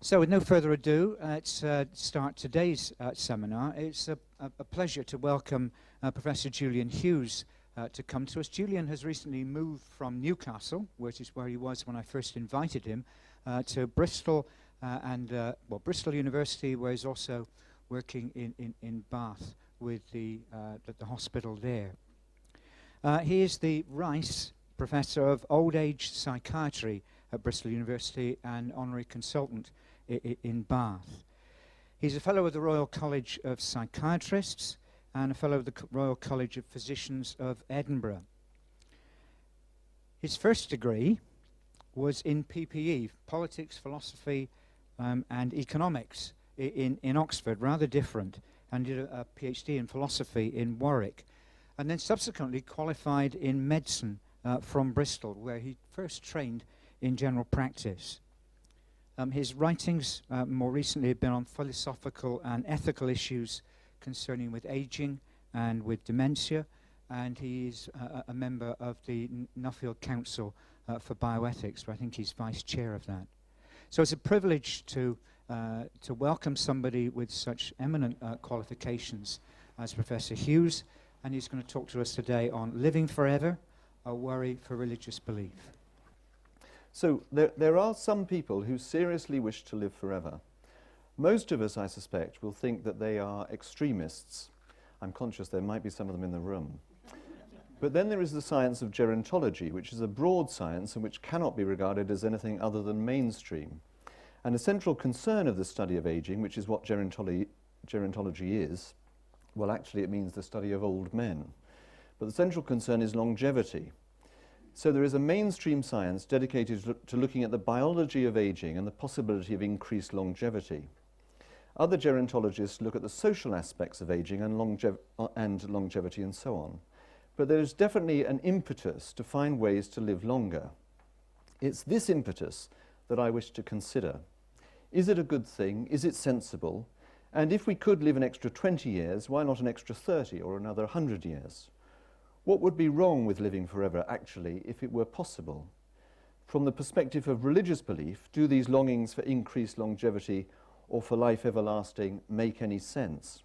So with no further ado, let's start today's seminar. It's a pleasure to welcome Professor Julian Hughes to come to us. Julian has recently moved from Newcastle, which is where he was when I first invited him, to Bristol Bristol University, where he's also working in Bath with the hospital there. He is the Rice Professor of Old Age Psychiatry at Bristol University and Honorary Consultant in Bath. He's a Fellow of the Royal College of Psychiatrists and a Fellow of the Royal College of Physicians of Edinburgh. His first degree was in PPE, Politics, Philosophy and Economics in Oxford, rather different, and did a PhD in Philosophy in Warwick, and then subsequently qualified in Medicine from Bristol, where he first trained in general practice. His writings more recently have been on philosophical and ethical issues concerning with aging and with dementia, and he's a member of the Nuffield Council for Bioethics, where I think he's vice chair of that. So it's a privilege to welcome somebody with such eminent qualifications as Professor Hughes, and he's going to talk to us today on living forever, a worry for religious belief. So there are some people who seriously wish to live forever. Most of us, I suspect, will think that they are extremists. I'm conscious there might be some of them in the room. But then there is the science of gerontology, which is a broad science and which cannot be regarded as anything other than mainstream. And a central concern of the study of aging, which is what gerontology is, well, actually it means the study of old men. But the central concern is longevity. So there is a mainstream science dedicated to looking at the biology of aging and the possibility of increased longevity. Other gerontologists look at the social aspects of aging and longevity and so on. But there is definitely an impetus to find ways to live longer. It's this impetus that I wish to consider. Is it a good thing? Is it sensible? And if we could live an extra 20 years, why not an extra 30 or another 100 years? What would be wrong with living forever, actually, if it were possible? From the perspective of religious belief, do these longings for increased longevity or for life everlasting make any sense?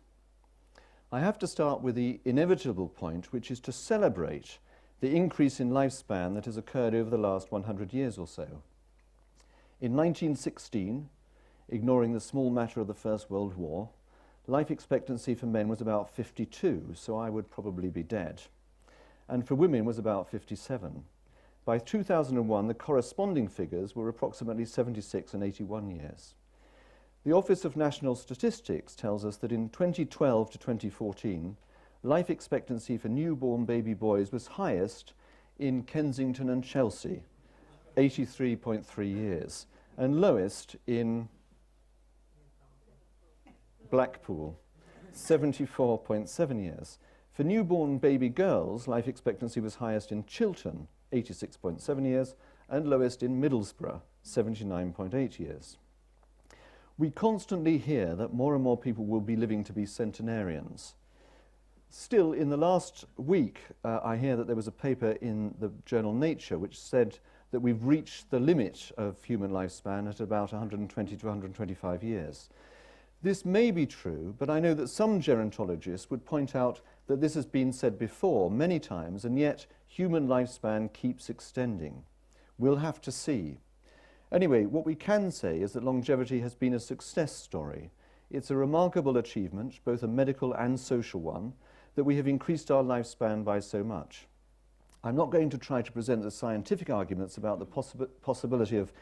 I have to start with the inevitable point, which is to celebrate the increase in lifespan that has occurred over the last 100 years or so. In 1916, ignoring the small matter of the First World War, life expectancy for men was about 52, so I would probably be dead. And for women was about 57. By 2001, the corresponding figures were approximately 76 and 81 years. The Office of National Statistics tells us that in 2012 to 2014, life expectancy for newborn baby boys was highest in Kensington and Chelsea, 83.3 years, and lowest in Blackpool, 74.7 years. For newborn baby girls, life expectancy was highest in Chiltern, 86.7 years, and lowest in Middlesbrough, 79.8 years. We constantly hear that more and more people will be living to be centenarians. Still, in the last week, I hear that there was a paper in the journal Nature which said that we've reached the limit of human lifespan at about 120 to 125 years. This may be true, but I know that some gerontologists would point out that this has been said before many times, and yet human lifespan keeps extending. We'll have to see. Anyway, what we can say is that longevity has been a success story. It's a remarkable achievement, both a medical and social one, that we have increased our lifespan by so much. I'm not going to try to present the scientific arguments about the possibility of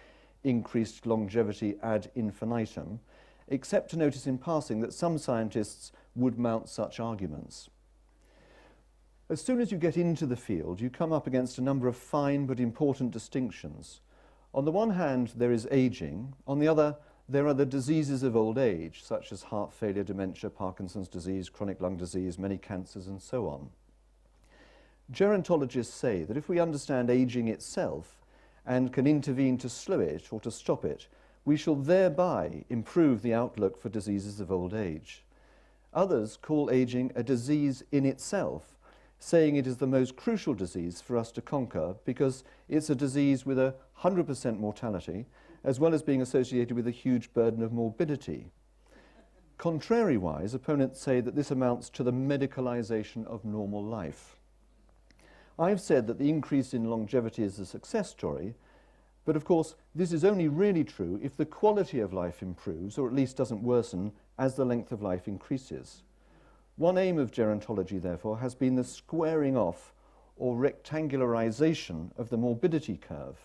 increased longevity ad infinitum, except to notice in passing that some scientists would mount such arguments. As soon as you get into the field, you come up against a number of fine but important distinctions. On the one hand, there is aging. On the other, there are the diseases of old age, such as heart failure, dementia, Parkinson's disease, chronic lung disease, many cancers, and so on. Gerontologists say that if we understand aging itself and can intervene to slow it or to stop it, we shall thereby improve the outlook for diseases of old age. Others call aging a disease in itself, saying it is the most crucial disease for us to conquer because it's a disease with 100% mortality as well as being associated with a huge burden of morbidity. Contrariwise, opponents say that this amounts to the medicalization of normal life. I've said that the increase in longevity is a success story, but of course this is only really true if the quality of life improves, or at least doesn't worsen, as the length of life increases. One aim of gerontology, therefore, has been the squaring off or rectangularization of the morbidity curve.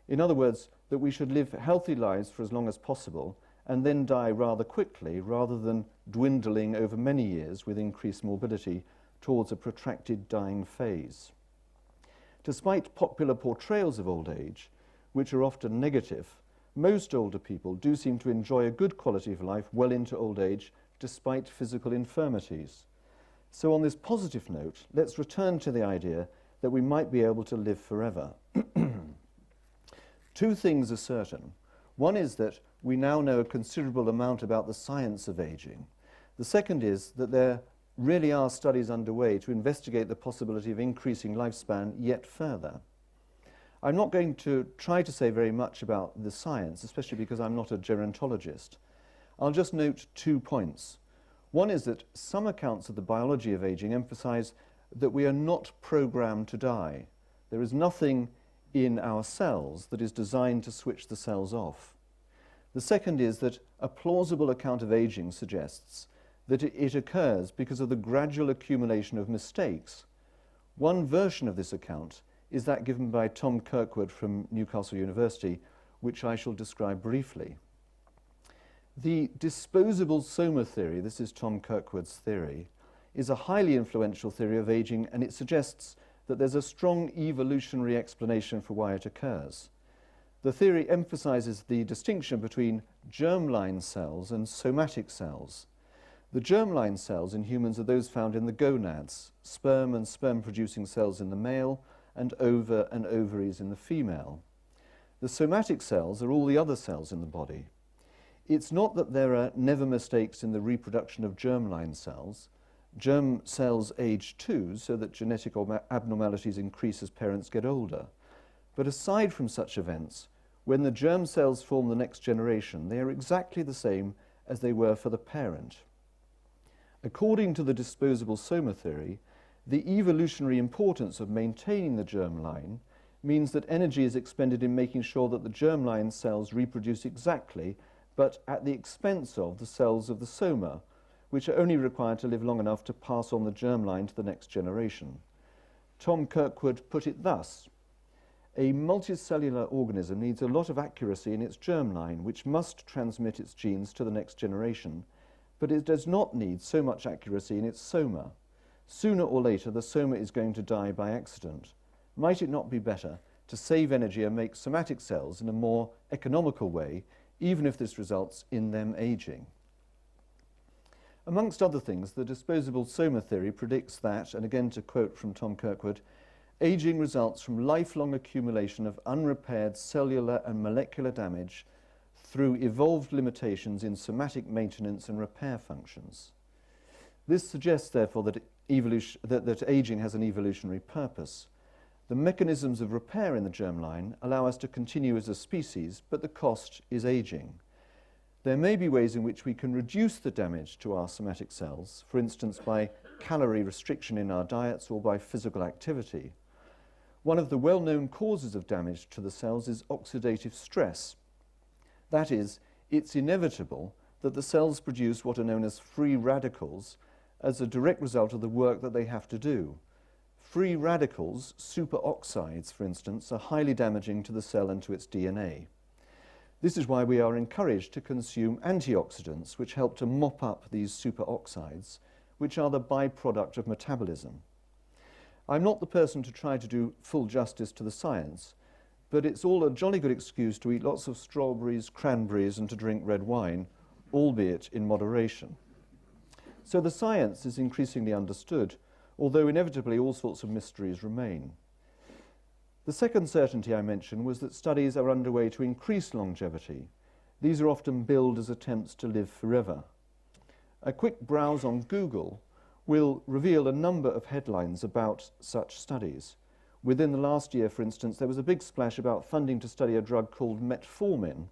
In other words, that we should live healthy lives for as long as possible and then die rather quickly, rather than dwindling over many years with increased morbidity towards a protracted dying phase. Despite popular portrayals of old age, which are often negative, most older people do seem to enjoy a good quality of life well into old age, despite physical infirmities. So on this positive note, let's return to the idea that we might be able to live forever. Two things are certain. One is that we now know a considerable amount about the science of aging. The second is that there really are studies underway to investigate the possibility of increasing lifespan yet further. I'm not going to try to say very much about the science, especially because I'm not a gerontologist. I'll just note 2 points. One is that some accounts of the biology of aging emphasize that we are not programmed to die. There is nothing in our cells that is designed to switch the cells off. The second is that a plausible account of aging suggests that it occurs because of the gradual accumulation of mistakes. One version of this account is that given by Tom Kirkwood from Newcastle University, which I shall describe briefly. The disposable soma theory, this is Tom Kirkwood's theory, is a highly influential theory of aging, and it suggests that there's a strong evolutionary explanation for why it occurs. The theory emphasizes the distinction between germline cells and somatic cells. The germline cells in humans are those found in the gonads, sperm and sperm-producing cells in the male, and ova and ovaries in the female. The somatic cells are all the other cells in the body. It's not that there are never mistakes in the reproduction of germline cells. Germ cells age too, so that genetic abnormalities increase as parents get older. But aside from such events, when the germ cells form the next generation, they are exactly the same as they were for the parent. According to the disposable soma theory, the evolutionary importance of maintaining the germline means that energy is expended in making sure that the germline cells reproduce exactly, but at the expense of the cells of the soma, which are only required to live long enough to pass on the germline to the next generation. Tom Kirkwood put it thus: a multicellular organism needs a lot of accuracy in its germline, which must transmit its genes to the next generation, but it does not need so much accuracy in its soma. Sooner or later, the soma is going to die by accident. Might it not be better to save energy and make somatic cells in a more economical way, even if this results in them aging? Amongst other things, the disposable soma theory predicts that, and again to quote from Tom Kirkwood, aging results from lifelong accumulation of unrepaired cellular and molecular damage through evolved limitations in somatic maintenance and repair functions. This suggests, therefore, that aging has an evolutionary purpose. The mechanisms of repair in the germline allow us to continue as a species, but the cost is aging. There may be ways in which we can reduce the damage to our somatic cells, for instance by calorie restriction in our diets or by physical activity. One of the well-known causes of damage to the cells is oxidative stress. That is, it's inevitable that the cells produce what are known as free radicals as a direct result of the work that they have to do. Free radicals, superoxides for instance, are highly damaging to the cell and to its DNA. This is why we are encouraged to consume antioxidants which help to mop up these superoxides, which are the byproduct of metabolism. I'm not the person to try to do full justice to the science, but it's all a jolly good excuse to eat lots of strawberries, cranberries, and to drink red wine, albeit in moderation. So the science is increasingly understood, although inevitably all sorts of mysteries remain. The second certainty I mentioned was that studies are underway to increase longevity. These are often billed as attempts to live forever. A quick browse on Google will reveal a number of headlines about such studies. Within the last year, for instance, there was a big splash about funding to study a drug called metformin,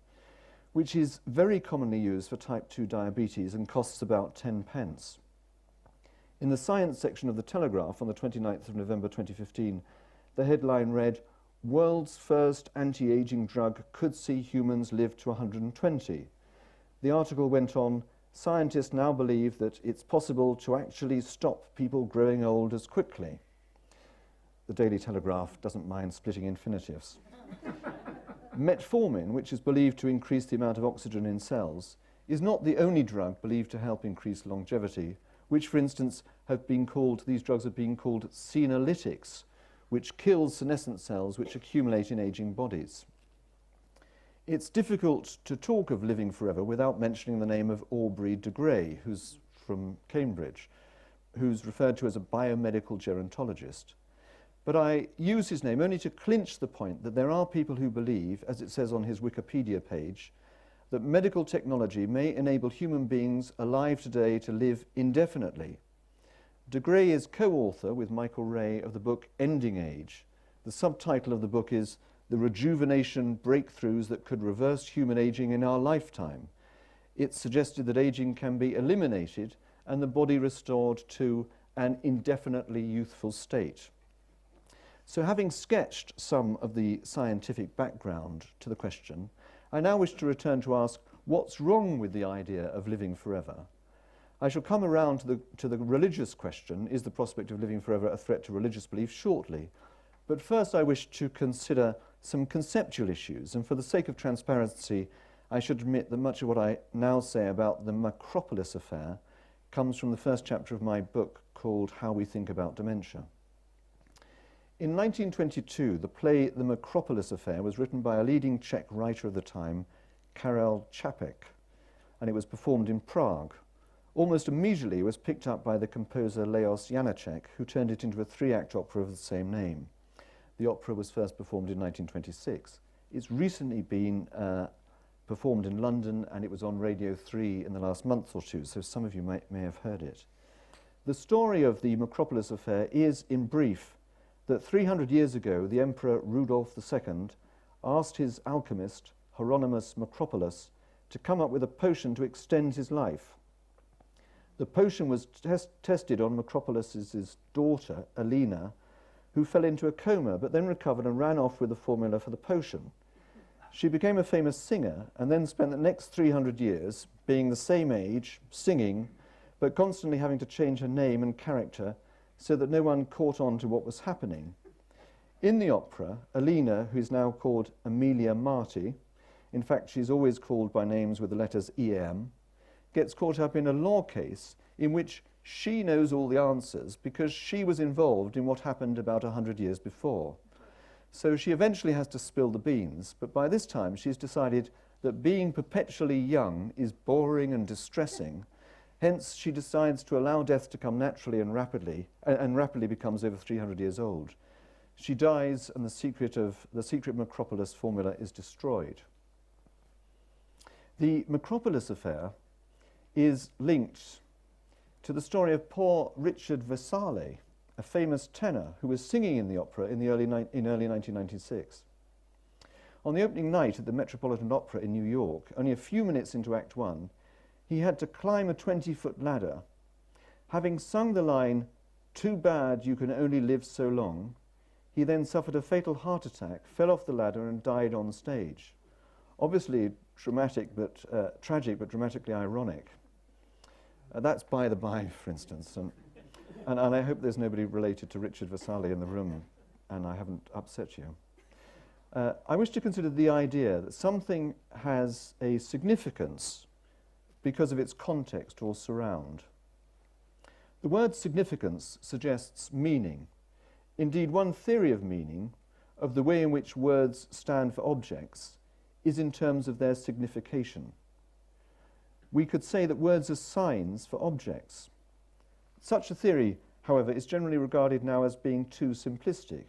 which is very commonly used for type 2 diabetes and costs about 10 pence. In the science section of the Telegraph on the 29th of November 2015, the headline read, "World's first anti-aging drug could see humans live to 120. The article went on, "Scientists now believe that it's possible to actually stop people growing old as quickly." The Daily Telegraph doesn't mind splitting infinitives. Metformin, which is believed to increase the amount of oxygen in cells, is not the only drug believed to help increase longevity, which, for instance, these drugs have been called senolytics, which kills senescent cells which accumulate in aging bodies. It's difficult to talk of living forever without mentioning the name of Aubrey de Grey, who's from Cambridge, who's referred to as a biomedical gerontologist. But I use his name only to clinch the point that there are people who believe, as it says on his Wikipedia page, that medical technology may enable human beings alive today to live indefinitely. De Grey is co-author with Michael Ray of the book Ending Age. The subtitle of the book is "The Rejuvenation Breakthroughs That Could Reverse Human Aging in Our Lifetime." It suggested that aging can be eliminated and the body restored to an indefinitely youthful state. So having sketched some of the scientific background to the question, I now wish to return to ask what's wrong with the idea of living forever. I shall come around to the religious question, is the prospect of living forever a threat to religious belief, shortly. But first I wish to consider some conceptual issues, and for the sake of transparency, I should admit that much of what I now say about the Macropolis affair comes from the first chapter of my book called How We Think About Dementia. In 1922, the play The Macropolis Affair was written by a leading Czech writer of the time, Karel Čapek, and it was performed in Prague. Almost immediately it was picked up by the composer Leos Janáček, who turned it into a three-act opera of the same name. The opera was first performed in 1926. It's recently been performed in London, and it was on Radio 3 in the last month or two, so some of you may have heard it. The story of the Macropolis Affair is, in brief, that 300 years ago, the Emperor Rudolf II asked his alchemist, Hieronymus Macropolis, to come up with a potion to extend his life. The potion was tested on Macropolis' daughter, Alina, who fell into a coma but then recovered and ran off with the formula for the potion. She became a famous singer and then spent the next 300 years being the same age, singing, but constantly having to change her name and character so that no one caught on to what was happening. In the opera, Alina, who is now called Amelia Marty, in fact she's always called by names with the letters EM, gets caught up in a law case in which she knows all the answers because she was involved in what happened about 100 years before. So she eventually has to spill the beans, but by this time she's decided that being perpetually young is boring and distressing. Hence, she decides to allow death to come naturally and rapidly becomes over 300 years old. She dies, and the secret Macropolis formula is destroyed. The Macropolis affair is linked to the story of poor Richard Vesale, a famous tenor who was singing in the opera in early 1996. On the opening night at the Metropolitan Opera in New York, only a few minutes into Act 1, he had to climb a 20-foot ladder. Having sung the line, "Too bad you can only live so long," he then suffered a fatal heart attack, fell off the ladder and died on stage. Obviously tragic but dramatically ironic. That's by the by, for instance. And I hope there's nobody related to Richard Vesale in the room, and I haven't upset you. I wish to consider the idea that something has a significance because of its context or surround. The word significance suggests meaning. Indeed, one theory of meaning, of the way in which words stand for objects, is in terms of their signification. We could say that words are signs for objects. Such a theory, however, is generally regarded now as being too simplistic.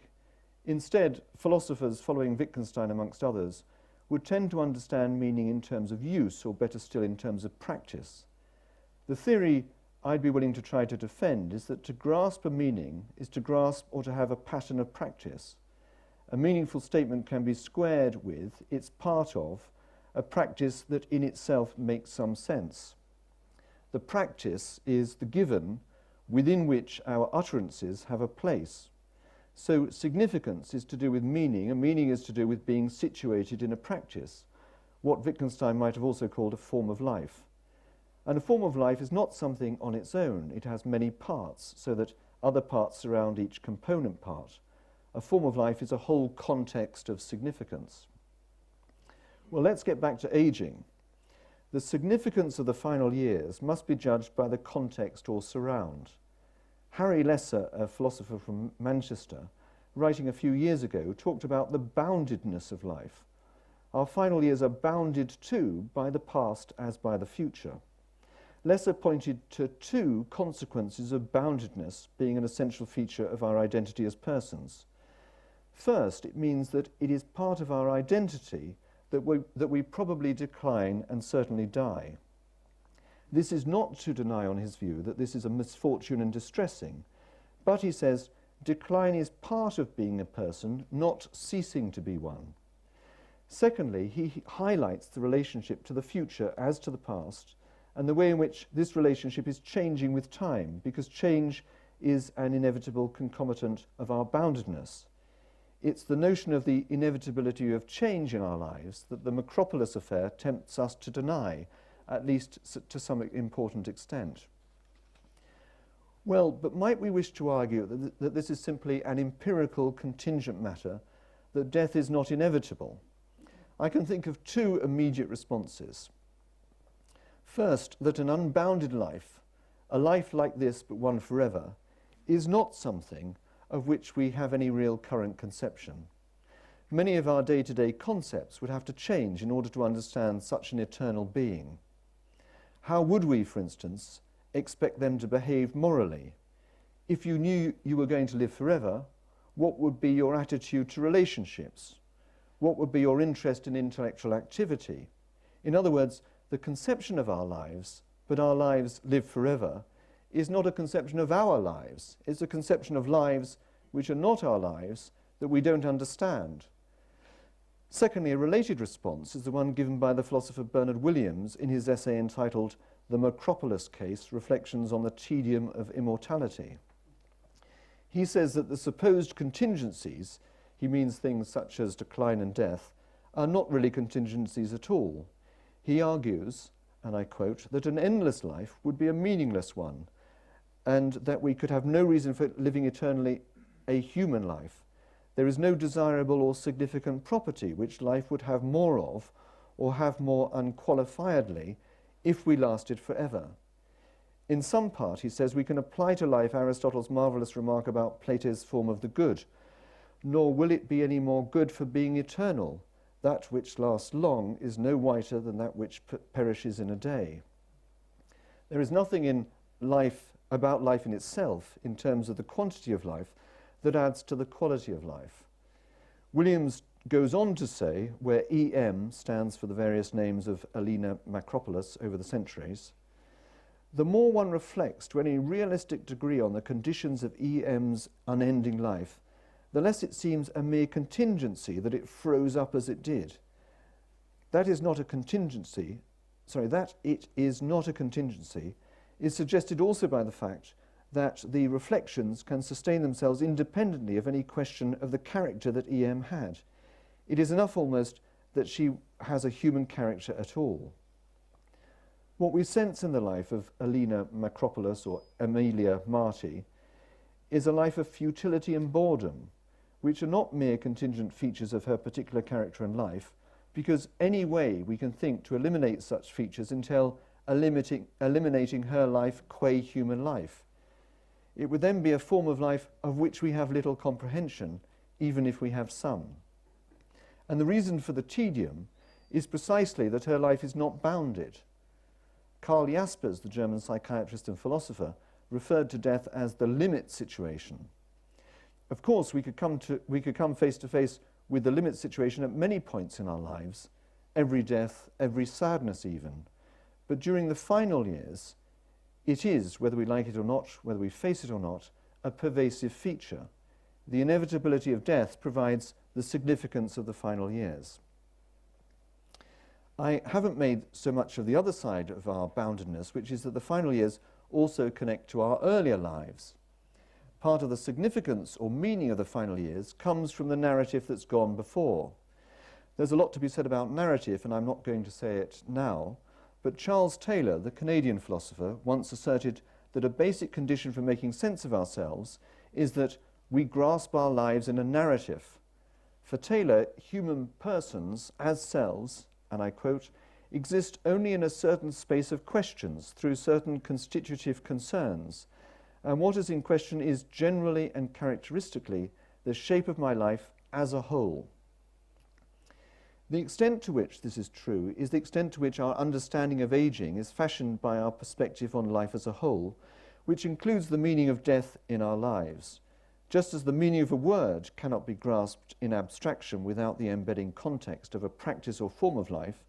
Instead, philosophers following Wittgenstein amongst others would tend to understand meaning in terms of use, or better still in terms of practice. The theory I'd be willing to try to defend is that to grasp a meaning is to grasp or to have a pattern of practice. A meaningful statement can be squared with, it's part of, a practice that in itself makes some sense. The practice is the given within which our utterances have a place. So significance is to do with meaning, and meaning is to do with being situated in a practice, what Wittgenstein might have also called a form of life. And a form of life is not something on its own. It has many parts, so that other parts surround each component part. A form of life is a whole context of significance. Well, let's get back to aging. The significance of the final years must be judged by the context or surround. Harry Lesser, a philosopher from Manchester, writing a few years ago, talked about the boundedness of life. Our final years are bounded too by the past as by the future. Lesser pointed to two consequences of boundedness being an essential feature of our identity as persons. First, it means that it is part of our identity that we probably decline and certainly die. This is not to deny, on his view, that this is a misfortune and distressing, but he says decline is part of being a person, not ceasing to be one. Secondly, he highlights the relationship to the future as to the past, and the way in which this relationship is changing with time, because change is an inevitable concomitant of our boundedness. It's the notion of the inevitability of change in our lives that the Macropolis affair tempts us to deny, at least to some important extent. Well, but might we wish to argue that this is simply an empirical contingent matter, that death is not inevitable? I can think of two immediate responses. First, that an unbounded life, a life like this but one forever, is not something of which we have any real current conception. Many of our day-to-day concepts would have to change in order to understand such an eternal being. How would we, for instance, expect them to behave morally? If you knew you were going to live forever, what would be your attitude to relationships? What would be your interest in intellectual activity? In other words, the conception of our lives, but our lives live forever, is not a conception of our lives. It's a conception of lives which are not our lives, that we don't understand. Secondly, a related response is the one given by the philosopher Bernard Williams in his essay entitled The Macropolis Case, Reflections on the Tedium of Immortality. He says that the supposed contingencies, he means things such as decline and death, are not really contingencies at all. He argues, and I quote, that an endless life would be a meaningless one, and that we could have no reason for living eternally a human life. There is no desirable or significant property which life would have more of, or have more unqualifiedly, if we lasted forever. In some part, he says, we can apply to life Aristotle's marvellous remark about Plato's form of the good, nor will it be any more good for being eternal. That which lasts long is no whiter than that which perishes in a day. There is nothing in life, about life in itself, in terms of the quantity of life, that adds to the quality of life. Williams goes on to say, where EM stands for the various names of Elena Macropolis over the centuries, the more one reflects to any realistic degree on the conditions of EM's unending life, the less it seems a mere contingency that it froze up as it did. That it is not a contingency is suggested also by the fact that the reflections can sustain themselves independently of any question of the character that EM had. It is enough almost that she has a human character at all. What we sense in the life of Elena Macropolis or Amelia Marty is a life of futility and boredom, which are not mere contingent features of her particular character and life, because any way we can think to eliminate such features entail eliminating her life qua human life. It would then be a form of life of which we have little comprehension, even if we have some. And the reason for the tedium is precisely that her life is not bounded. Karl Jaspers, the German psychiatrist and philosopher, referred to death as the limit situation. Of course, we could come face to face with the limit situation at many points in our lives, every death, every sadness even. But during the final years, It is, whether we like it or not, whether we face it or not, a pervasive feature. The inevitability of death provides the significance of the final years. I haven't made so much of the other side of our boundedness, which is that the final years also connect to our earlier lives. Part of the significance or meaning of the final years comes from the narrative that's gone before. There's a lot to be said about narrative, and I'm not going to say it now, but Charles Taylor, the Canadian philosopher, once asserted that a basic condition for making sense of ourselves is that we grasp our lives in a narrative. For Taylor, human persons as selves, and I quote, exist only in a certain space of questions through certain constitutive concerns, and what is in question is generally and characteristically the shape of my life as a whole. The extent to which this is true is the extent to which our understanding of aging is fashioned by our perspective on life as a whole, which includes the meaning of death in our lives. Just as the meaning of a word cannot be grasped in abstraction without the embedding context of a practice or form of life,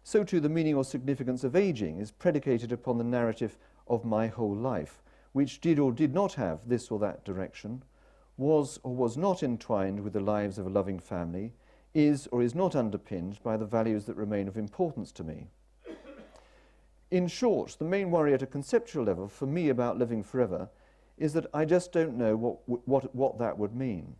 so too the meaning or significance of aging is predicated upon the narrative of my whole life, which did or did not have this or that direction, was or was not entwined with the lives of a loving family, is or is not underpinned by the values that remain of importance to me. In short, the main worry at a conceptual level for me about living forever is that I just don't know what that would mean.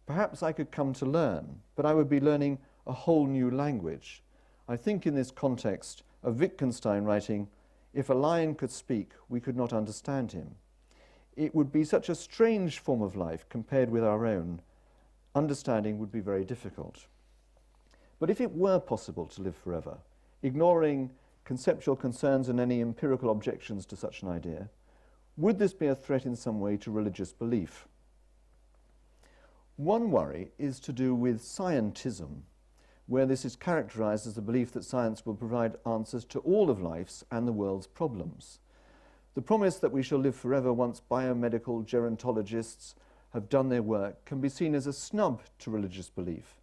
Perhaps I could come to learn, but I would be learning a whole new language. I think in this context of Wittgenstein writing, "If a lion could speak, we could not understand him." It would be such a strange form of life compared with our own. Understanding would be very difficult. But if it were possible to live forever, ignoring conceptual concerns and any empirical objections to such an idea, would this be a threat in some way to religious belief? One worry is to do with scientism, where this is characterized as the belief that science will provide answers to all of life's and the world's problems. The promise that we shall live forever once biomedical gerontologists have done their work can be seen as a snub to religious belief.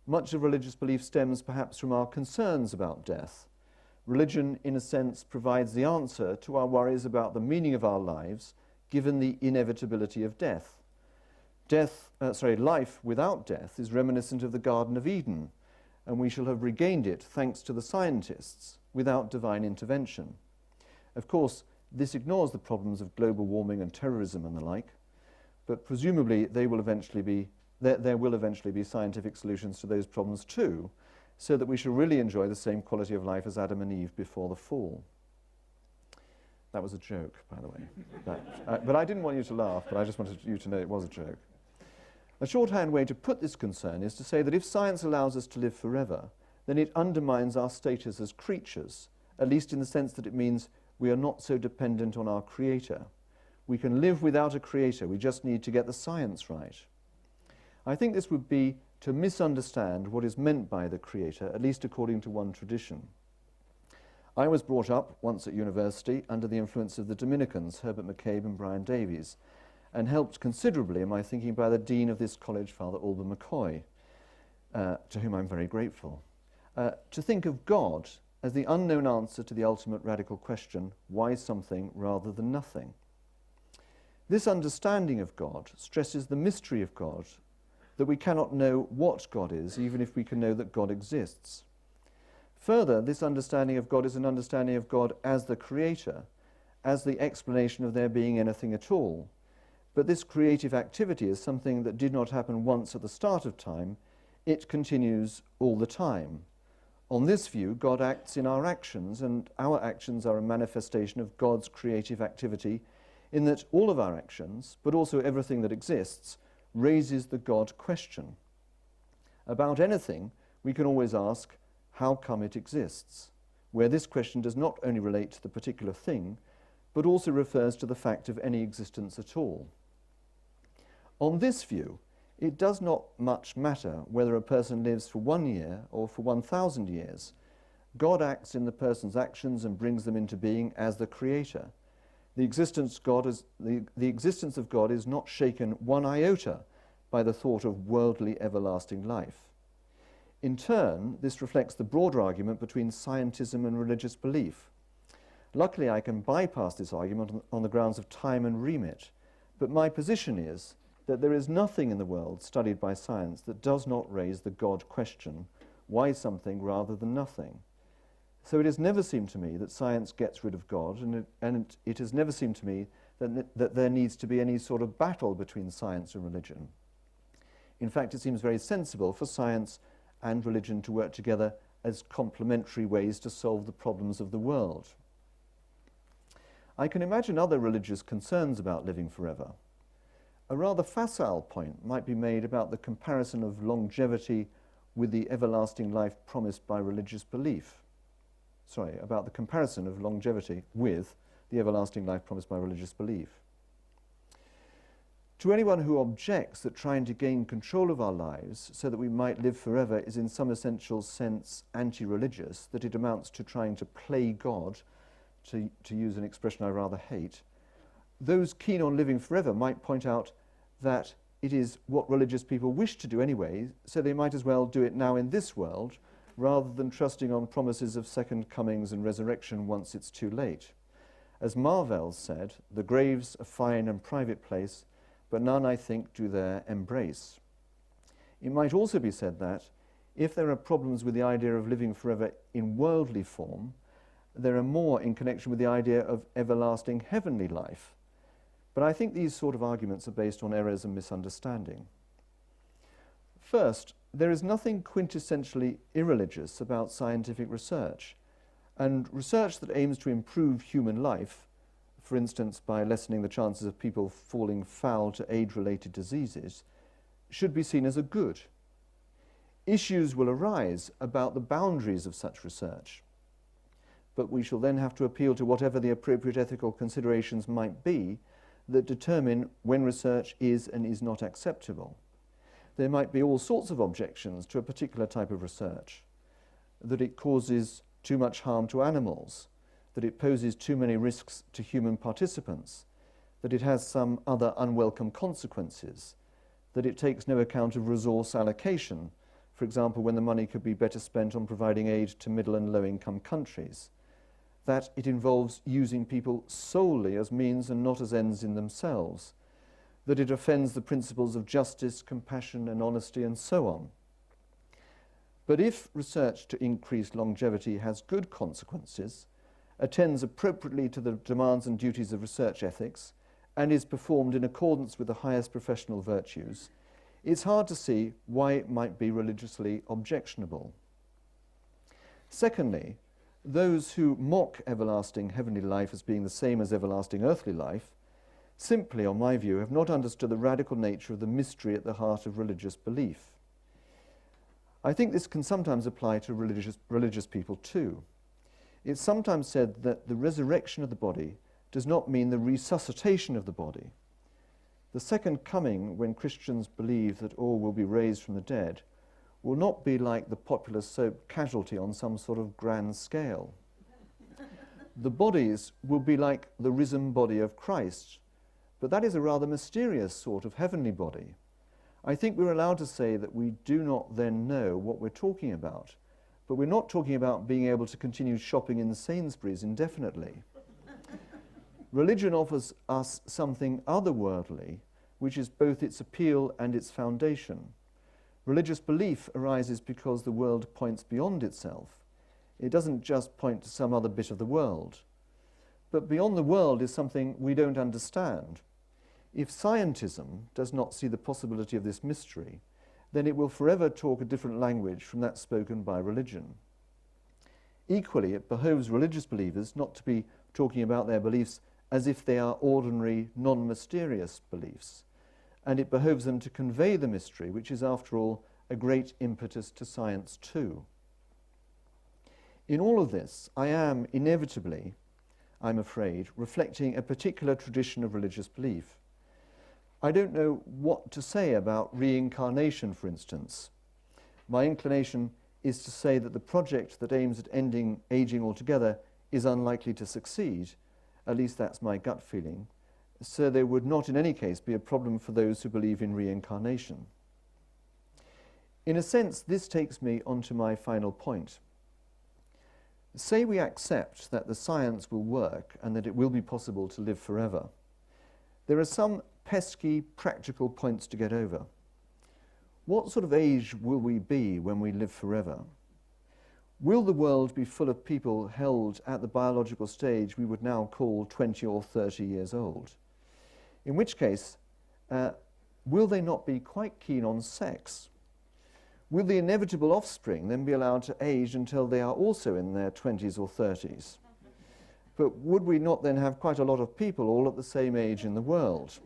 Much of religious belief stems perhaps from our concerns about death. Religion, in a sense, provides the answer to our worries about the meaning of our lives, given the inevitability of death. Life without death is reminiscent of the Garden of Eden, and we shall have regained it thanks to the scientists, without divine intervention. Of course, this ignores the problems of global warming and terrorism and the like, but presumably there will eventually be scientific solutions to those problems too, so that we shall really enjoy the same quality of life as Adam and Eve before the fall. That was a joke, by the way. But I didn't want you to laugh, but I just wanted you to know it was a joke. A shorthand way to put this concern is to say that if science allows us to live forever, then it undermines our status as creatures, at least in the sense that it means we are not so dependent on our creator. We can live without a creator, we just need to get the science right. I think this would be to misunderstand what is meant by the creator, at least according to one tradition. I was brought up once at university under the influence of the Dominicans, Herbert McCabe and Brian Davies, and helped considerably in my thinking by the dean of this college, Father Alban McCoy, to whom I'm very grateful, to think of God as the unknown answer to the ultimate radical question, why something rather than nothing? This understanding of God stresses the mystery of God, that we cannot know what God is, even if we can know that God exists. Further, this understanding of God is an understanding of God as the creator, as the explanation of there being anything at all. But this creative activity is something that did not happen once at the start of time, it continues all the time. On this view, God acts in our actions, and our actions are a manifestation of God's creative activity, in that all of our actions, but also everything that exists, raises the God question. About anything, we can always ask, how come it exists? Where this question does not only relate to the particular thing, but also refers to the fact of any existence at all. On this view, it does not much matter whether a person lives for 1 year or for 1,000 years. God acts in the person's actions and brings them into being as the creator. The existence of God is not shaken one iota by the thought of worldly everlasting life. In turn, this reflects the broader argument between scientism and religious belief. Luckily, I can bypass this argument on the grounds of time and remit, but my position is that there is nothing in the world studied by science that does not raise the God question, why something rather than nothing? So it has never seemed to me that science gets rid of God, and it has never seemed to me that there needs to be any sort of battle between science and religion. In fact, it seems very sensible for science and religion to work together as complementary ways to solve the problems of the world. I can imagine other religious concerns about living forever. A rather facile point might be made about the comparison of longevity with the everlasting life promised by religious belief. Sorry, about the comparison of longevity with the everlasting life promised by religious belief. To anyone who objects that trying to gain control of our lives so that we might live forever is in some essential sense anti-religious, that it amounts to trying to play God, to use an expression I rather hate, those keen on living forever might point out that it is what religious people wish to do anyway, so they might as well do it now in this world, rather than trusting on promises of second comings and resurrection once it's too late. As Marvell said, the grave's a fine and private place, but none, I think, do there embrace. It might also be said that, if there are problems with the idea of living forever in worldly form, there are more in connection with the idea of everlasting heavenly life. But I think these sort of arguments are based on errors and misunderstanding. First, there is nothing quintessentially irreligious about scientific research, and research that aims to improve human life, for instance by lessening the chances of people falling foul to age-related diseases, should be seen as a good. Issues will arise about the boundaries of such research, but we shall then have to appeal to whatever the appropriate ethical considerations might be that determine when research is and is not acceptable. There might be all sorts of objections to a particular type of research, that it causes too much harm to animals, that it poses too many risks to human participants, that it has some other unwelcome consequences, that it takes no account of resource allocation, for example, when the money could be better spent on providing aid to middle and low-income countries, that it involves using people solely as means and not as ends in themselves, that it offends the principles of justice, compassion and honesty and so on. But if research to increase longevity has good consequences, attends appropriately to the demands and duties of research ethics, and is performed in accordance with the highest professional virtues, it's hard to see why it might be religiously objectionable. Secondly, those who mock everlasting heavenly life as being the same as everlasting earthly life simply, on my view, have not understood the radical nature of the mystery at the heart of religious belief. I think this can sometimes apply to religious people too. It's sometimes said that the resurrection of the body does not mean the resuscitation of the body. The second coming, when Christians believe that all will be raised from the dead, will not be like the popular soap Casualty on some sort of grand scale. The bodies will be like the risen body of Christ, but that is a rather mysterious sort of heavenly body. I think we're allowed to say that we do not then know what we're talking about, but we're not talking about being able to continue shopping in Sainsbury's indefinitely. Religion offers us something otherworldly, which is both its appeal and its foundation. Religious belief arises because the world points beyond itself. It doesn't just point to some other bit of the world. But beyond the world is something we don't understand. If scientism does not see the possibility of this mystery, then it will forever talk a different language from that spoken by religion. Equally, it behoves religious believers not to be talking about their beliefs as if they are ordinary, non-mysterious beliefs, and it behoves them to convey the mystery, which is, after all, a great impetus to science too. In all of this, I am inevitably, I'm afraid, reflecting a particular tradition of religious belief. I don't know what to say about reincarnation, for instance. My inclination is to say that the project that aims at ending aging altogether is unlikely to succeed. At least that's my gut feeling. So there would not in any case be a problem for those who believe in reincarnation. In a sense, this takes me on to my final point. Say we accept that the science will work and that it will be possible to live forever. There are some pesky practical points to get over. What sort of age will we be when we live forever? Will the world be full of people held at the biological stage we would now call 20 or 30 years old? In which case, will they not be quite keen on sex? Will the inevitable offspring then be allowed to age until they are also in their 20s or 30s? But would we not then have quite a lot of people all at the same age in the world?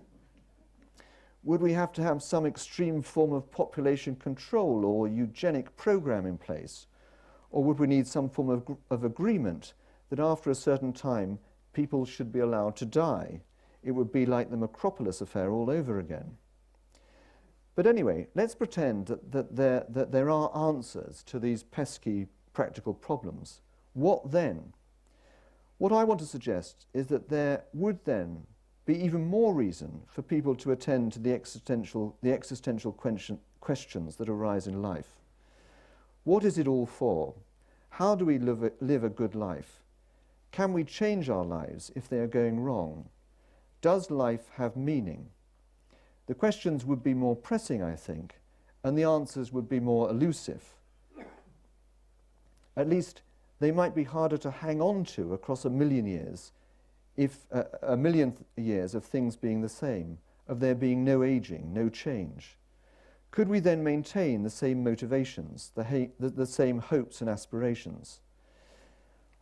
Would we have to have some extreme form of population control or eugenic program in place? Or would we need some form of agreement that after a certain time people should be allowed to die? It would be like the Macropolis affair all over again. But anyway, let's pretend that there are answers to these pesky practical problems. What then? What I want to suggest is that there would then be even more reason for people to attend to the existential questions that arise in life. What is it all for? How do we live a good life? Can we change our lives if they are going wrong? Does life have meaning? The questions would be more pressing, I think, and the answers would be more elusive. At least they might be harder to hang on to across a million years, if a million years of things being the same, of there being no aging, no change. Could we then maintain the same motivations, the same hopes and aspirations?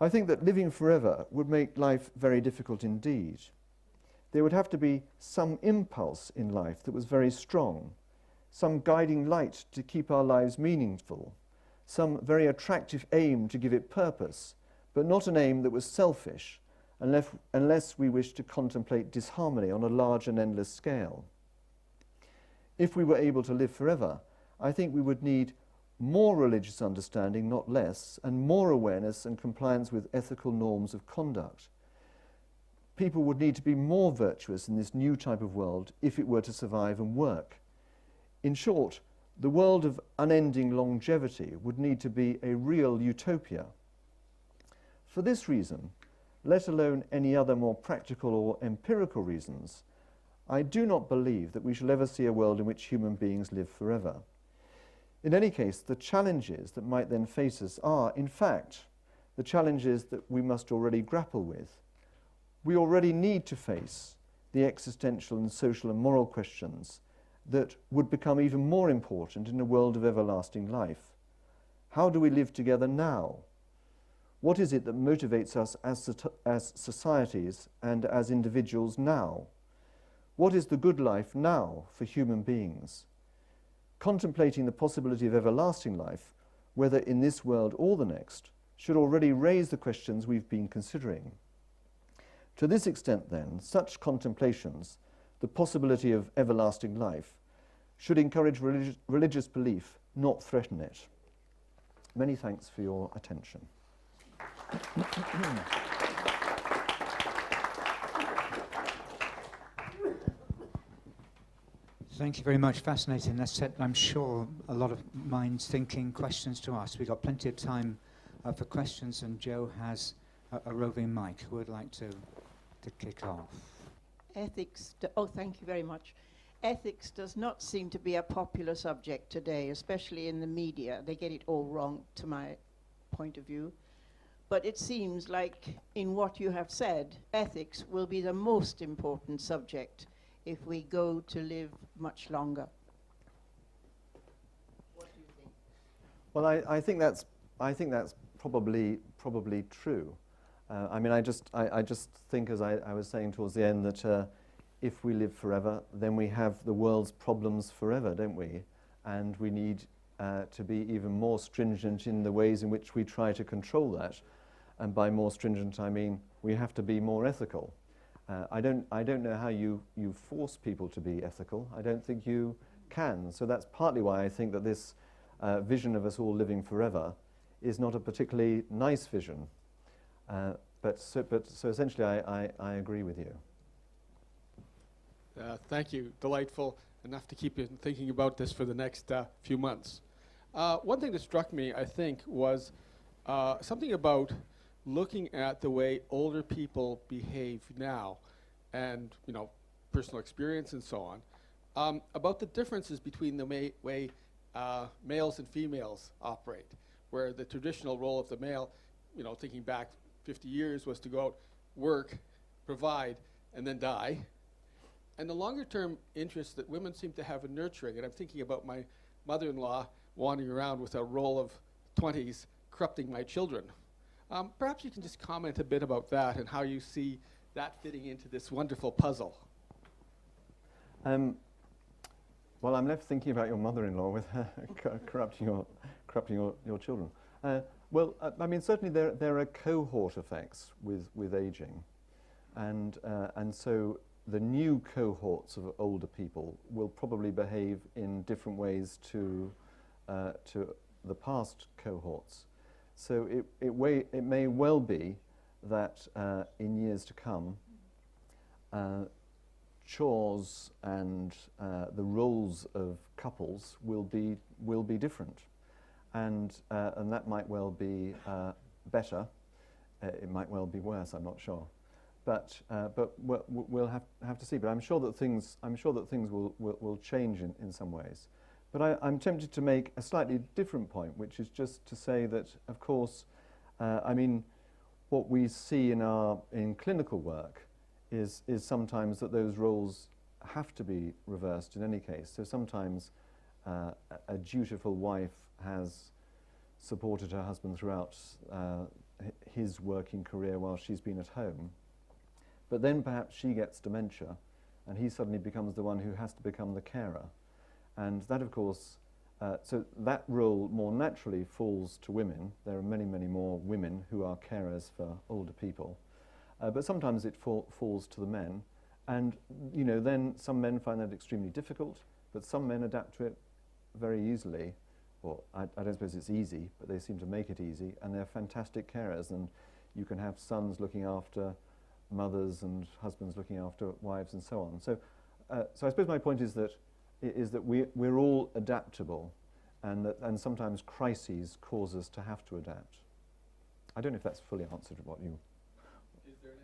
I think that living forever would make life very difficult indeed. There would have to be some impulse in life that was very strong, some guiding light to keep our lives meaningful, some very attractive aim to give it purpose, but not an aim that was selfish, unless we wish to contemplate disharmony on a large and endless scale. If we were able to live forever, I think we would need more religious understanding, not less, and more awareness and compliance with ethical norms of conduct. People would need to be more virtuous in this new type of world if it were to survive and work. In short, the world of unending longevity would need to be a real utopia. For this reason, let alone any other more practical or empirical reasons, I do not believe that we shall ever see a world in which human beings live forever. In any case, the challenges that might then face us are, in fact, the challenges that we must already grapple with. We already need to face the existential and social and moral questions that would become even more important in a world of everlasting life. How do we live together now? What is it that motivates us as societies and as individuals now? What is the good life now for human beings? Contemplating the possibility of everlasting life, whether in this world or the next, should already raise the questions we've been considering. To this extent, then, such contemplations, the possibility of everlasting life, should encourage religious belief, not threaten it. Many thanks for your attention. Thank you very much. Fascinating. That set, I'm sure, a lot of minds thinking, questions to ask. We've got plenty of time for questions, and Joe has a roving mic. Who would like to kick off? Ethics, thank you very much. Ethics does not seem to be a popular subject today, especially in the media. They get it all wrong, to my point of view. But it seems like, in what you have said, ethics will be the most important subject if we go to live much longer. What do you think? Well, I think that's probably true. I mean, I just think, as I was saying towards the end, that if we live forever, then we have the world's problems forever, don't we? And we need to be even more stringent in the ways in which we try to control that. And by more stringent, I mean we have to be more ethical. I don't know how you force people to be ethical. I don't think you can. So that's partly why I think that this vision of us all living forever is not a particularly nice vision. So essentially, I agree with you. Thank you. Delightful. Enough to keep you thinking about this for the next few months. One thing that struck me, I think, was something about looking at the way older people behave now, and personal experience and so on, about the differences between the way males and females operate, where the traditional role of the male, thinking back 50 years, was to go out, work, provide, and then die. And the longer term interest that women seem to have in nurturing, and I'm thinking about my mother-in-law wandering around with a roll of 20s corrupting my children. Perhaps you can just comment a bit about that and how you see that fitting into this wonderful puzzle. Well, I'm left thinking about your mother-in-law with her corrupting your children. I mean, certainly there are cohort effects with aging, and so the new cohorts of older people will probably behave in different ways to the past cohorts. So it may well be that in years to come, chores and the roles of couples will be different, and that might well be better. It might well be worse. I'm not sure, but we'll have to see. But I'm sure that things will change in some ways. But I'm tempted to make a slightly different point, which is just to say that, of course, I mean, what we see in clinical work is sometimes that those roles have to be reversed in any case. So sometimes a dutiful wife has supported her husband throughout his working career while she's been at home, but then perhaps she gets dementia and he suddenly becomes the one who has to become the carer. And that, of course, so that role more naturally falls to women. There are many, many more women who are carers for older people. But sometimes it falls to the men. And, then some men find that extremely difficult, but some men adapt to it very easily. Well, I don't suppose it's easy, but they seem to make it easy, and they're fantastic carers. And you can have sons looking after mothers and husbands looking after wives and so on. So I suppose my point is that we're all adaptable, and sometimes crises cause us to have to adapt. I don't know if that's fully answered what you... Is there an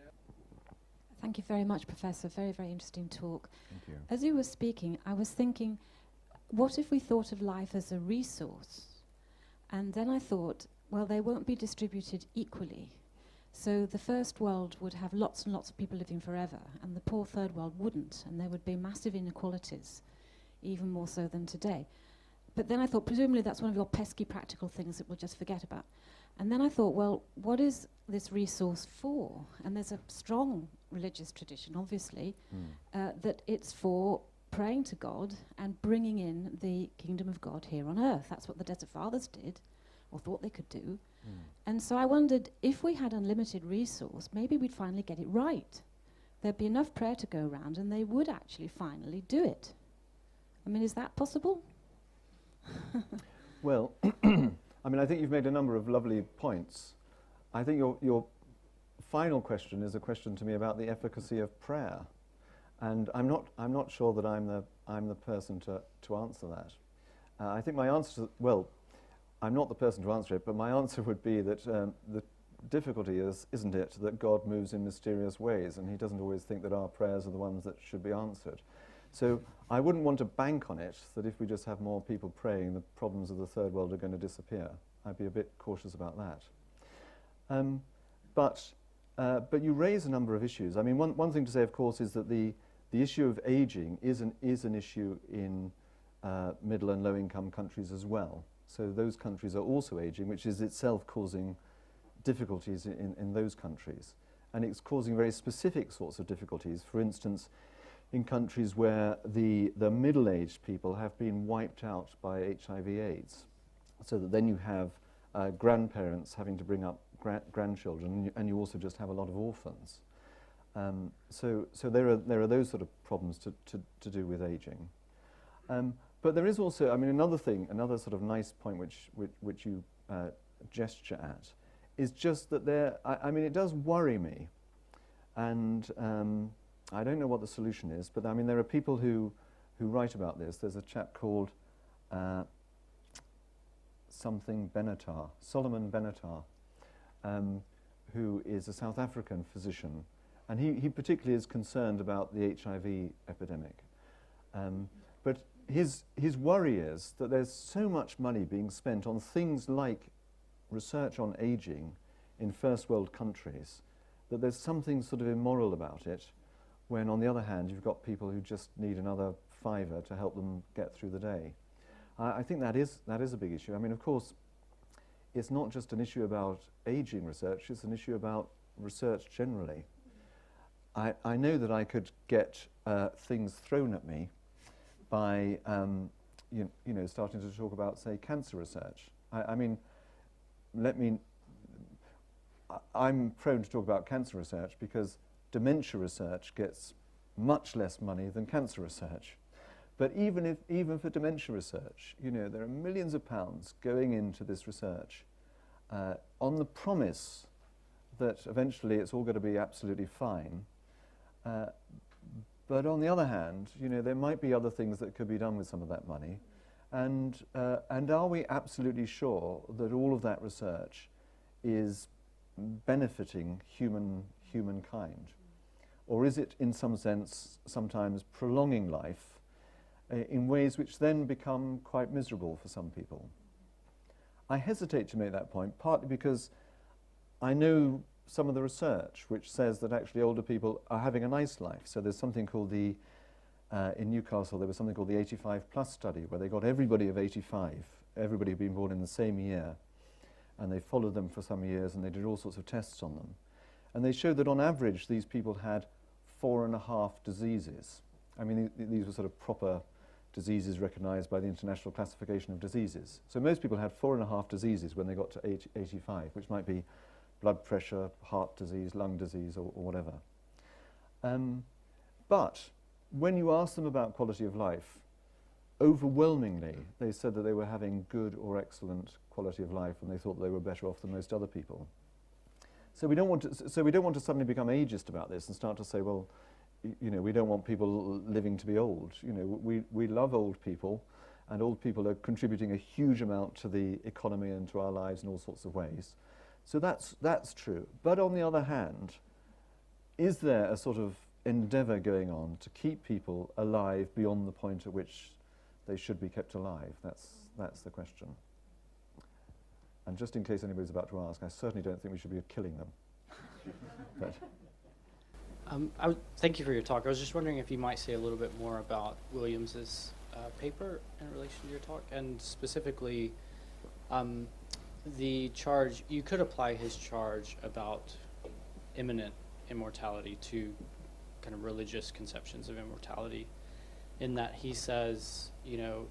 Thank you very much, Professor. Very, very interesting talk. Thank you. As you were speaking, I was thinking, what if we thought of life as a resource? And then I thought, well, they won't be distributed equally. So the first world would have lots and lots of people living forever, and the poor third world wouldn't, and there would be massive inequalities, even more so than today. But then I thought, presumably that's one of your pesky practical things that we'll just forget about. And then I thought, well, what is this resource for? And there's a strong religious tradition, obviously, that it's for praying to God and bringing in the kingdom of God here on earth. That's what the Desert Fathers did, or thought they could do. And so I wondered, if we had unlimited resource, maybe we'd finally get it right. There'd be enough prayer to go around, and they would actually finally do it. I mean, is that possible? Well, I mean, I think you've made a number of lovely points. I think your final question is a question to me about the efficacy of prayer, and I'm not sure that I'm the person to answer that. I think my answer, well, I'm not the person to answer it, but my answer would be that the difficulty isn't it, that God moves in mysterious ways, and he doesn't always think that our prayers are the ones that should be answered. So I wouldn't want to bank on it, that if we just have more people praying, the problems of the third world are going to disappear. I'd be a bit cautious about that. But you raise a number of issues. I mean, one thing to say, of course, is that the issue of aging is an issue in middle and low-income countries as well. So those countries are also aging, which is itself causing difficulties in those countries. And it's causing very specific sorts of difficulties. For instance, in countries where the middle-aged people have been wiped out by HIV/AIDS, so that then you have grandparents having to bring up grandchildren, and you also just have a lot of orphans. So there are those sort of problems to do with aging. But there is also, I mean, another sort of nice point which you gesture at, is just that I mean, it does worry me, and I don't know what the solution is, but I mean, there are people who write about this. There's a chap called Solomon Benatar, who is a South African physician, and he particularly is concerned about the HIV epidemic. But his worry is that there's so much money being spent on things like research on aging in first world countries that there's something sort of immoral about it, when on the other hand you've got people who just need another fiver to help them get through the day. I think that is a big issue. I mean, of course, it's not just an issue about aging research, it's an issue about research generally. I know that I could get things thrown at me by you know, starting to talk about, say, cancer research. I mean, I'm prone to talk about cancer research because dementia research gets much less money than cancer research. But even for dementia research, you know, there are millions of pounds going into this research on the promise that eventually it's all going to be absolutely fine. But on the other hand, you know, there might be other things that could be done with some of that money. And are we absolutely sure that all of that research is benefiting humankind? Or is it, in some sense, sometimes prolonging life in ways which then become quite miserable for some people? I hesitate to make that point, partly because I know some of the research which says that actually older people are having a nice life. So there's something called in Newcastle, there was something called the 85 plus study, where they got everybody of 85, everybody who'd been born in the same year, and they followed them for some years and they did all sorts of tests on them. And they showed that on average these people had 4.5 diseases. I mean, these were sort of proper diseases recognized by the International Classification of Diseases. So most people had 4.5 diseases when they got to 85, which might be blood pressure, heart disease, lung disease, or whatever. But when you ask them about quality of life, overwhelmingly they said that they were having good or excellent quality of life, and they thought they were better off than most other people. So we don't want to suddenly become ageist about this and start to say, well, you know, we don't want people living to be old. You know, we love old people, and old people are contributing a huge amount to the economy and to our lives in all sorts of ways. So that's true. But on the other hand, is there a sort of endeavour going on to keep people alive beyond the point at which they should be kept alive? That's the question. And just in case anybody's about to ask, I certainly don't think we should be killing them. But thank you for your talk. I was just wondering if you might say a little bit more about Williams's paper in relation to your talk, and specifically the charge. You could apply his charge about imminent immortality to kind of religious conceptions of immortality, in that he says, you know,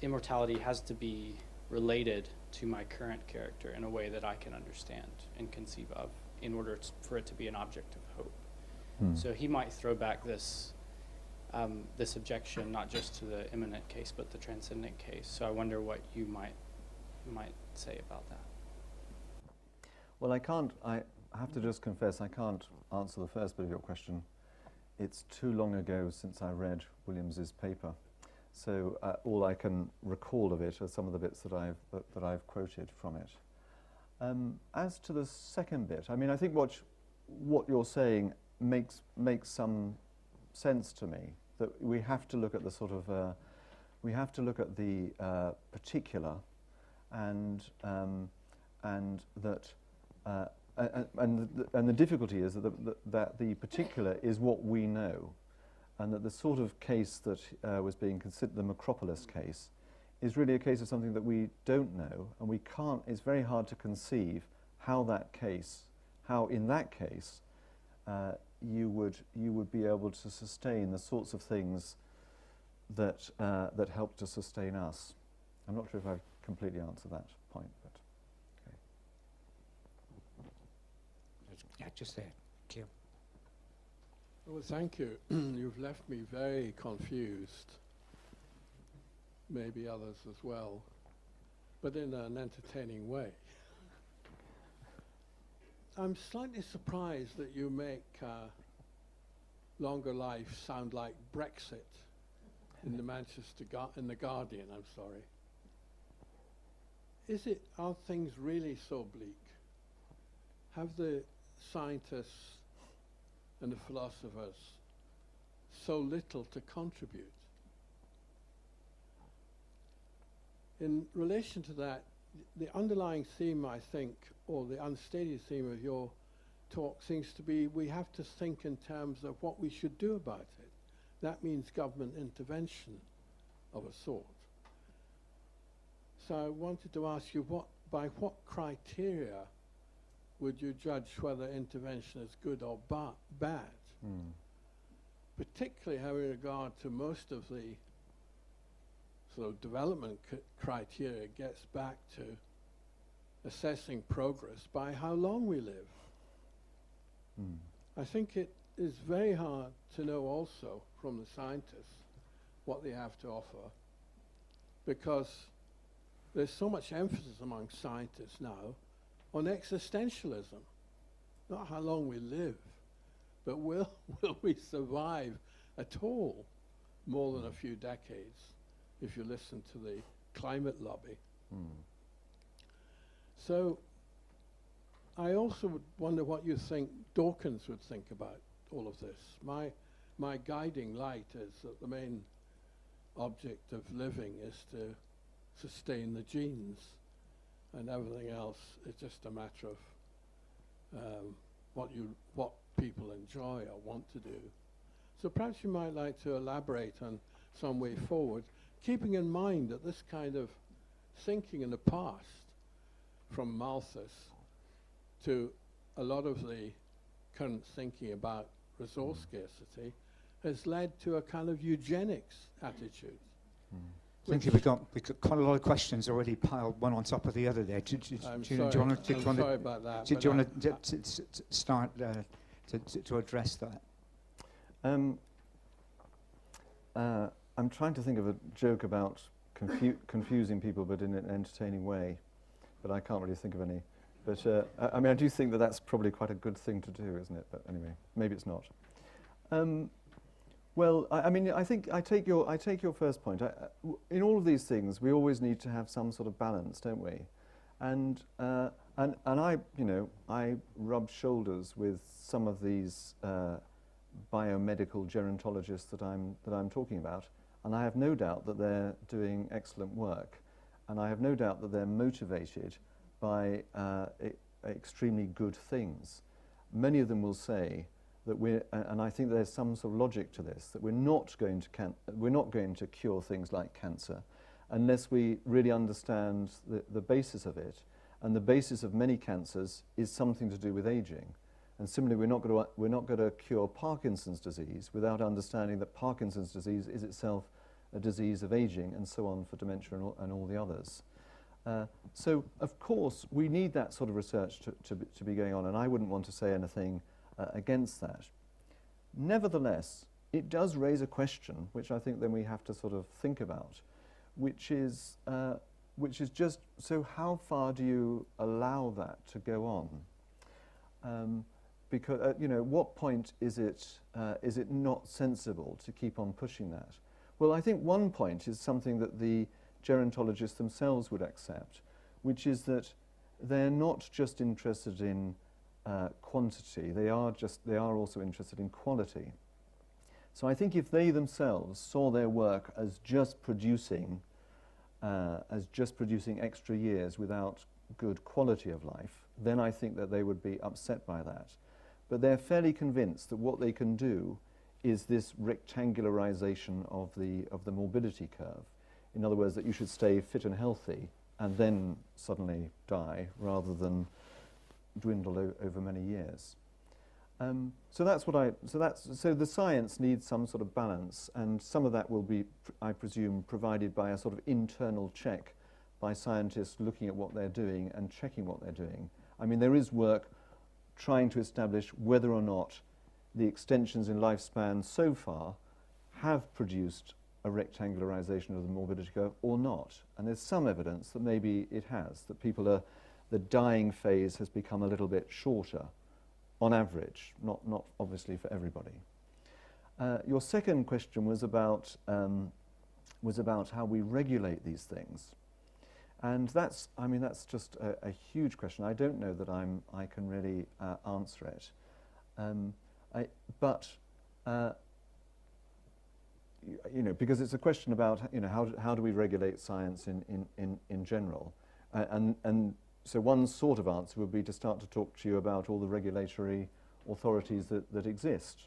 immortality has to be related to my current character in a way that I can understand and conceive of in order for it to be an object of hope. So he might throw back this this objection not just to the imminent case but the transcendent case. So I wonder what you might say about that. Well, I have to just confess I can't answer the first bit of your question. It's too long ago since I read Williams's paper. So all I can recall of it are some of the bits that I've quoted from it. As to the second bit, I mean, I think what you're saying makes some sense to me. That we have to look at the sort of we have to look at the particular, and that and the difficulty is that the particular is what we know, and that the sort of case that was being considered the Macropolis case is really a case of something that we don't know, and we can't. It's very hard to conceive how in that case you would be able to sustain the sorts of things that help to sustain us. I'm not sure if I've completely answered that point, but okay. Yeah, just there. Clear. Well, thank you. You've left me very confused. Maybe others as well, but in an entertaining way. I'm slightly surprised that you make longer life sound like Brexit in the in the Guardian. I'm sorry. Are things really so bleak? Have the scientists and the philosophers so little to contribute? In relation to that, the underlying theme, I think, or the unstated theme of your talk seems to be we have to think in terms of what we should do about it. That means government intervention of a sort. So I wanted to ask you, by what criteria would you judge whether intervention is good or bad? Particularly having regard to most of the sort of development criteria gets back to assessing progress by how long we live. I think it is very hard to know also from the scientists what they have to offer, because there's so much emphasis among scientists now on existentialism. Not how long we live, but will we survive at all more than a few decades, if you listen to the climate lobby. So I also would wonder what you think Dawkins would think about all of this. My guiding light is that the main object of living is to sustain the genes, and everything else is just a matter of what people enjoy or want to do. So perhaps you might like to elaborate on some way forward, keeping in mind that this kind of thinking in the past, from Malthus to a lot of the current thinking about resource scarcity, has led to a kind of eugenics attitude. I think we've got quite a lot of questions already piled one on top of the other there. I'm Julian, sorry, do you I'm want sorry about that. to start to address that? I'm trying to think of a joke about confusing people, but in an entertaining way, but I can't really think of any. But I mean, I do think that that's probably quite a good thing to do, isn't it? But anyway, maybe it's not. Well, I mean, I think I take your first point. In all of these things, we always need to have some sort of balance, don't we? And I, you know, I rub shoulders with some of these biomedical gerontologists that I'm talking about, and I have no doubt that they're doing excellent work, and I have no doubt that they're motivated by extremely good things. Many of them will say that and I think there's some sort of logic to this, that we're not going to cure things like cancer unless we really understand the basis of it. And the basis of many cancers is something to do with aging. And similarly, we're not going to cure Parkinson's disease without understanding that Parkinson's disease is itself a disease of aging, and so on for dementia and all the others. So, of course, we need that sort of research to be going on, and I wouldn't want to say anything against that. Nevertheless, it does raise a question, which I think then we have to sort of think about, which is just, so how far do you allow that to go on? Because you know, what point is it not sensible to keep on pushing that? Well, I think one point is something that the gerontologists themselves would accept, which is that they're not just interested in quantity, they are also interested in quality. So I think if they themselves saw their work as just producing extra years without good quality of life, then I think that they would be upset by that. But they're fairly convinced that what they can do is this rectangularization of the morbidity curve. In other words, that you should stay fit and healthy and then suddenly die, rather than dwindle over many years. So the science needs some sort of balance, and some of that will be, I presume, provided by a sort of internal check by scientists looking at what they're doing and checking what they're doing. I mean, there is work trying to establish whether or not the extensions in lifespan so far have produced a rectangularization of the morbidity curve or not. And there's some evidence that maybe it has, that the dying phase has become a little bit shorter on average, not obviously for everybody. Your second question was about how we regulate these things. And that's, I mean, that's just a huge question. I don't know that I can really answer it. But you know, because it's a question about, you know, how do we regulate science in general? And so one sort of answer would be to start to talk to you about all the regulatory authorities that exist.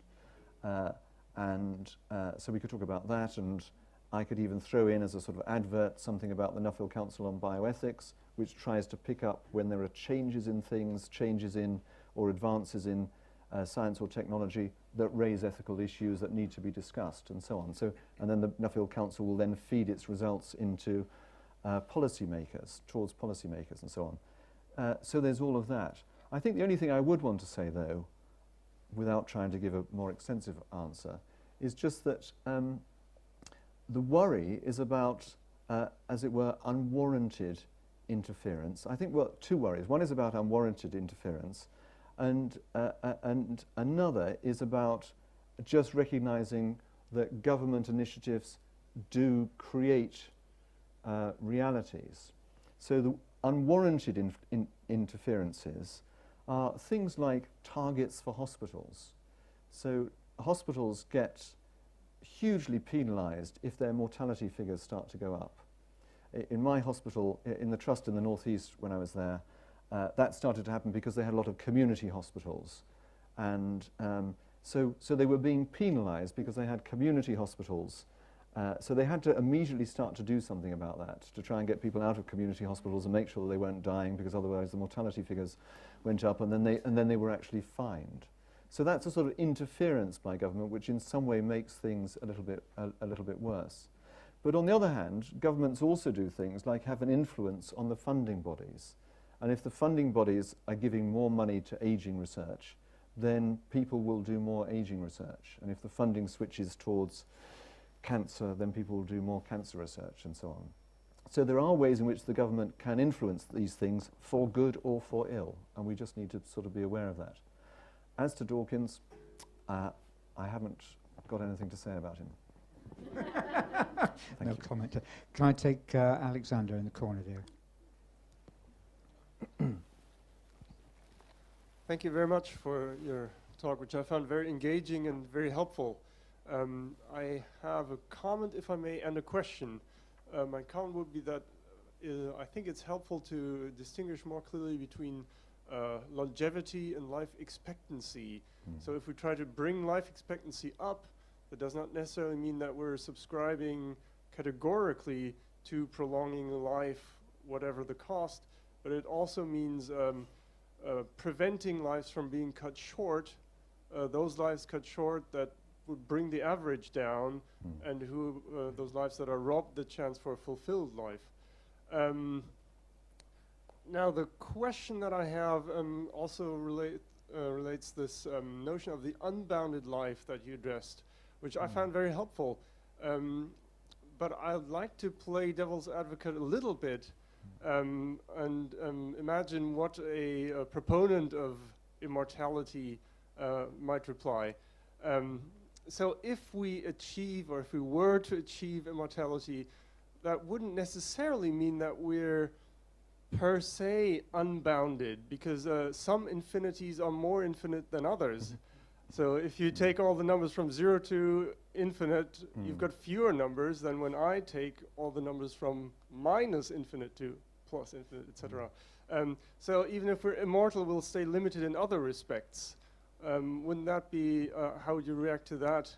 So we could talk about that, and I could even throw in as a sort of advert something about the Nuffield Council on Bioethics, which tries to pick up when there are changes in things, changes in or advances in science or technology that raise ethical issues that need to be discussed, and so on. So, and then the Nuffield Council will then feed its results into policymakers, towards policymakers, and so on. So there's all of that. I think the only thing I would want to say, though, without trying to give a more extensive answer, is just that the worry is about, as it were, unwarranted interference. I think, well, two worries. One is about unwarranted interference, and another is about just recognizing that government initiatives do create realities. So the unwarranted interferences are things like targets for hospitals. So hospitals get hugely penalised if their mortality figures start to go up. In my hospital, in the trust in the northeast when I was there, that started to happen because they had a lot of community hospitals. And so they were being penalised because they had community hospitals. So they had to immediately start to do something about that, to try and get people out of community hospitals and make sure that they weren't dying, because otherwise the mortality figures went up, and then they were actually fined. So that's a sort of interference by government, which in some way makes things a little bit worse. But on the other hand, governments also do things like have an influence on the funding bodies. And if the funding bodies are giving more money to ageing research, then people will do more ageing research. And if the funding switches towards cancer, then people will do more cancer research, and so on. So there are ways in which the government can influence these things for good or for ill, and we just need to sort of be aware of that. As to Dawkins, I haven't got anything to say about him. No comment. Can I take Alexander in the corner there? Thank you very much for your talk, which I found very engaging and very helpful. I have a comment, if I may, and a question. My comment would be that I think it's helpful to distinguish more clearly between longevity and life expectancy. So if we try to bring life expectancy up, that does not necessarily mean that we're subscribing categorically to prolonging life, whatever the cost, but it also means preventing lives from being cut short, those lives cut short that would bring the average down, and those lives that are robbed the chance for a fulfilled life. Now the question that I have also relates this notion of the unbounded life that you addressed, which I found very helpful. But I'd like to play devil's advocate a little bit and imagine what a proponent of immortality might reply. So if we achieve, or if we were to achieve immortality, that wouldn't necessarily mean that we're per se unbounded, because some infinities are more infinite than others. So if you take all the numbers from 0 to infinite, you've got fewer numbers than when I take all the numbers from minus infinite to plus infinite, etc. So even if we're immortal, we'll stay limited in other respects. Wouldn't that be, how would you react to that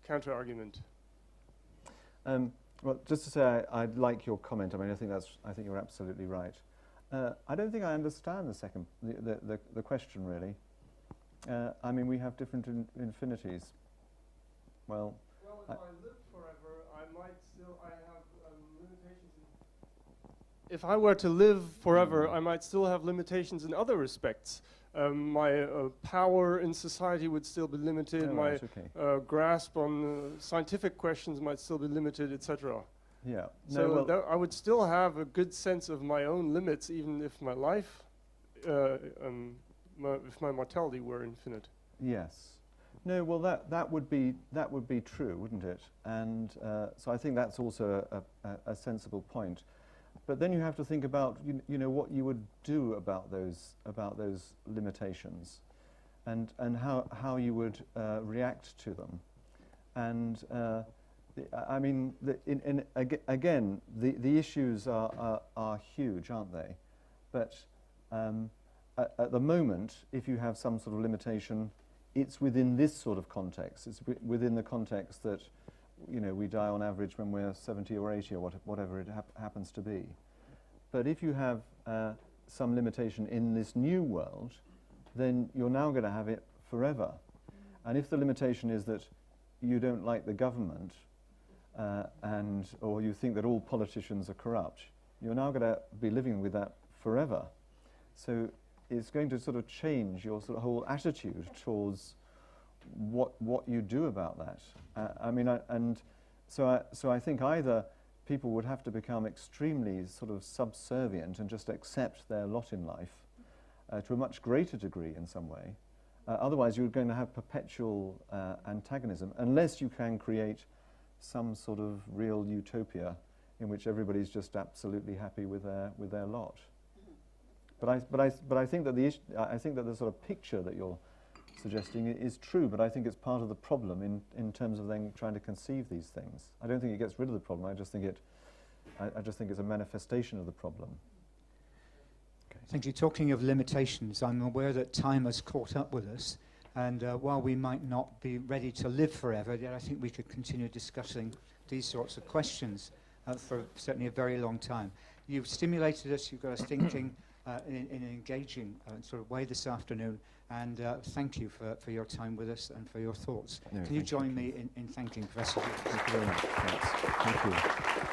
counter-argument? Well, just to say, I like your comment. I mean, I think you're absolutely right. I don't think I understand the question really. I mean, we have different infinities. Well, if I live forever, I might still, I have limitations. If I were to live forever, I might still have limitations in other respects. My power in society would still be limited. My grasp on scientific questions might still be limited, etc. Yeah. So I would still have a good sense of my own limits, even if my life, if my mortality were infinite. Yes. No. Well, that would be true, wouldn't it? And so I think that's also a sensible point. But then you have to think about you know what you would do about those limitations, and how you would react to them, and I mean again the issues are huge, aren't they? But at the moment, if you have some sort of limitation, it's within this sort of context. It's within the context that we die on average when we're 70 or 80 or whatever it happens to be. But if you have some limitation in this new world, then you're now going to have it forever. And if the limitation is that you don't like the government or you think that all politicians are corrupt, you're now going to be living with that forever. So it's going to sort of change your sort of whole attitude towards what you do about that. So I think either people would have to become extremely sort of subservient and just accept their lot in life to a much greater degree in some way. Otherwise, you're going to have perpetual antagonism, unless you can create some sort of real utopia in which everybody's just absolutely happy with their lot. But I think that I think that the sort of picture that you're suggesting is true, but I think it's part of the problem in terms of then trying to conceive these things. I don't think it gets rid of the problem. I just think it's a manifestation of the problem. Okay. Thank you. Talking of limitations, I'm aware that time has caught up with us, and while we might not be ready to live forever, yet I think we could continue discussing these sorts of questions for certainly a very long time. You've stimulated us. You've got us thinking in an engaging sort of way this afternoon. And thank you for your time with us and for your thoughts. No, Can you join me in thanking Professor Hughes? Thank you very much. Thanks. Thank you.